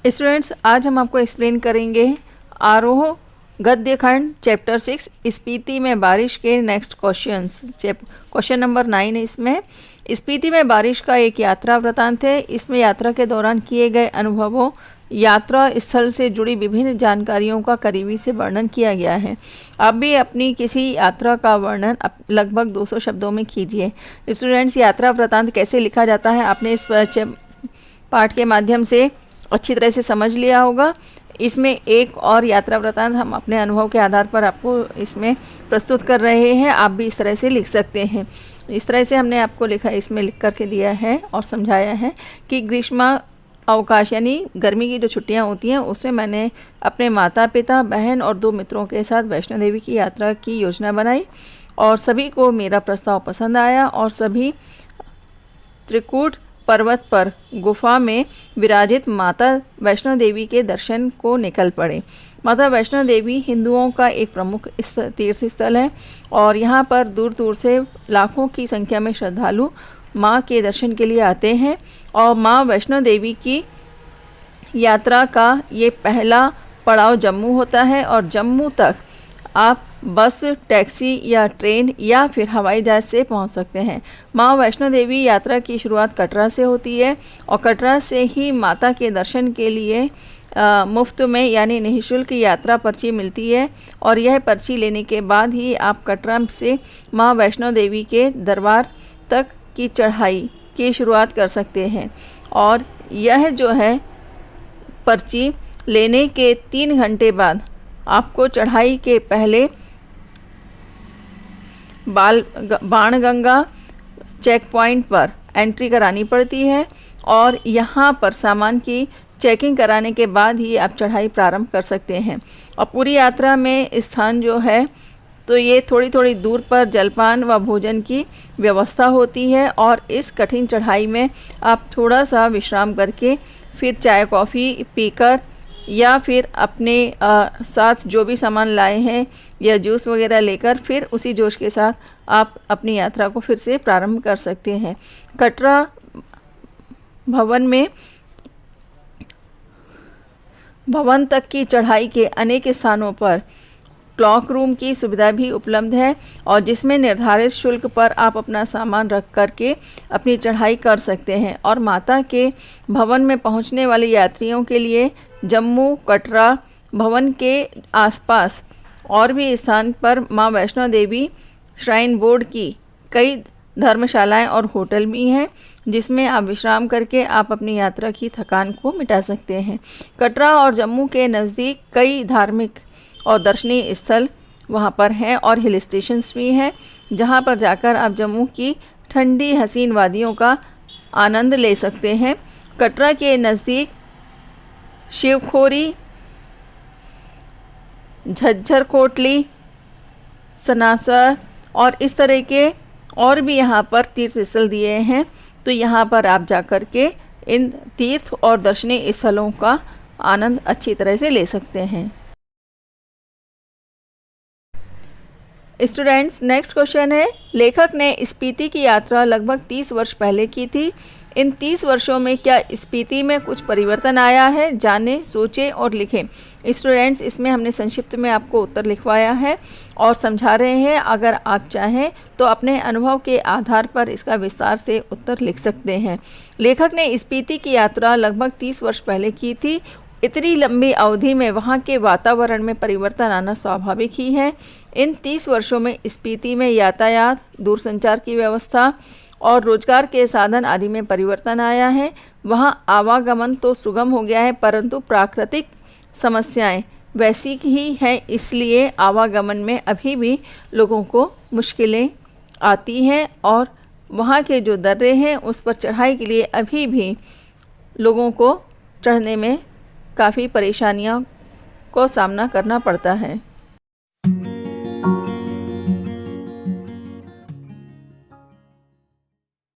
Students, आज हम आपको एक्सप्लेन करेंगे आरोह गद्य खंड चैप्टर 6 स्पीति में बारिश के नेक्स्ट क्वेश्चंस। क्वेश्चन नंबर 9 है इसमें। स्पीति में बारिश का एक यात्रा वृतांत है। इसमें यात्रा के दौरान किए गए अनुभवों, यात्रा स्थल से जुड़ी विभिन्न जानकारियों का करीबी से वर्णन किया गया है। आप भी अपनी किसी यात्रा का वर्णन लगभग 200 शब्दों में कीजिए। स्टूडेंट्स, यात्रा वृतांत कैसे लिखा जाता है आपने इस पाठ के माध्यम से अच्छी तरह से समझ लिया होगा। इसमें एक और यात्रा वृतांत हम अपने अनुभव के आधार पर आपको इसमें प्रस्तुत कर रहे हैं। आप भी इस तरह से लिख सकते हैं। इस तरह से हमने आपको लिखा, इसमें लिख करके दिया है और समझाया है कि ग्रीष्म अवकाश यानी गर्मी की जो छुट्टियां होती हैं उसमें मैंने अपने माता पिता, बहन और 2 मित्रों के साथ वैष्णो देवी की यात्रा की योजना बनाई और सभी को मेरा प्रस्ताव पसंद आया और सभी त्रिकूट पर्वत पर गुफा में विराजित माता वैष्णो देवी के दर्शन को निकल पड़े। माता वैष्णो देवी हिंदुओं का एक प्रमुख तीर्थ स्थल है और यहाँ पर दूर दूर से लाखों की संख्या में श्रद्धालु माँ के दर्शन के लिए आते हैं और माँ वैष्णो देवी की यात्रा का ये पहला पड़ाव जम्मू होता है और जम्मू तक आप बस, टैक्सी या ट्रेन या फिर हवाई जहाज से पहुंच सकते हैं। माँ वैष्णो देवी यात्रा की शुरुआत कटरा से होती है और कटरा से ही माता के दर्शन के लिए मुफ्त में यानी निःशुल्क यात्रा पर्ची मिलती है और यह पर्ची लेने के बाद ही आप कटरा से माँ वैष्णो देवी के दरबार तक की चढ़ाई की शुरुआत कर सकते हैं। और यह जो है पर्ची लेने के 3 घंटे बाद आपको चढ़ाई के पहले बाणगंगा चेक पॉइंट पर एंट्री करानी पड़ती है और यहाँ पर सामान की चेकिंग कराने के बाद ही आप चढ़ाई प्रारंभ कर सकते हैं। और पूरी यात्रा में स्थान जो है तो ये थोड़ी थोड़ी दूर पर जलपान व भोजन की व्यवस्था होती है और इस कठिन चढ़ाई में आप थोड़ा सा विश्राम करके फिर चाय कॉफ़ी पीकर या फिर अपने साथ जो भी सामान लाए हैं या जूस वगैरह लेकर फिर उसी जोश के साथ आप अपनी यात्रा को फिर से प्रारंभ कर सकते हैं। कटरा भवन तक की चढ़ाई के अनेक स्थानों पर क्लॉक रूम की सुविधा भी उपलब्ध है और जिसमें निर्धारित शुल्क पर आप अपना सामान रख करके अपनी चढ़ाई कर सकते हैं। और माता के भवन में पहुंचने वाले यात्रियों के लिए जम्मू कटरा भवन के आसपास और भी स्थान पर माँ वैष्णो देवी श्राइन बोर्ड की कई धर्मशालाएं और होटल भी हैं जिसमें आप विश्राम करके आप अपनी यात्रा की थकान को मिटा सकते हैं। कटरा और जम्मू के नज़दीक कई धार्मिक और दर्शनीय स्थल वहाँ पर हैं और हिल स्टेशंस भी हैं जहाँ पर जाकर आप जम्मू की ठंडी हसीन वादियों का आनंद ले सकते हैं। कटरा के नज़दीक शिवखोरी, झज्जर कोटली, सनासर और इस तरह के और भी यहाँ पर तीर्थ स्थल दिए हैं। तो यहाँ पर आप जाकर के इन तीर्थ और दर्शनीय स्थलों का आनंद अच्छी तरह से ले सकते हैं। स्टूडेंट्स, नेक्स्ट क्वेश्चन है, लेखक ने स्पीति की यात्रा लगभग 30 वर्ष पहले की थी। इन 30 वर्षों में क्या स्पीति में कुछ परिवर्तन आया है? जानें, सोचें और लिखें। स्टूडेंट्स, इसमें हमने संक्षिप्त में आपको उत्तर लिखवाया है और समझा रहे हैं। अगर आप चाहें तो अपने अनुभव के आधार पर इसका विस्तार से उत्तर लिख सकते हैं। लेखक ने स्पीति की यात्रा लगभग 30 वर्ष पहले की थी। इतनी लंबी अवधि में वहाँ के वातावरण में परिवर्तन आना स्वाभाविक ही है। इन 30 वर्षों में स्पीति में यातायात, दूरसंचार की व्यवस्था और रोजगार के साधन आदि में परिवर्तन आया है। वहाँ आवागमन तो सुगम हो गया है परंतु प्राकृतिक समस्याएं वैसी ही हैं, इसलिए आवागमन में अभी भी लोगों को मुश्किलें आती हैं और वहाँ के जो दर्रे हैं उस पर चढ़ाई के लिए अभी भी लोगों को चढ़ने में काफ़ी परेशानियों को सामना करना पड़ता है।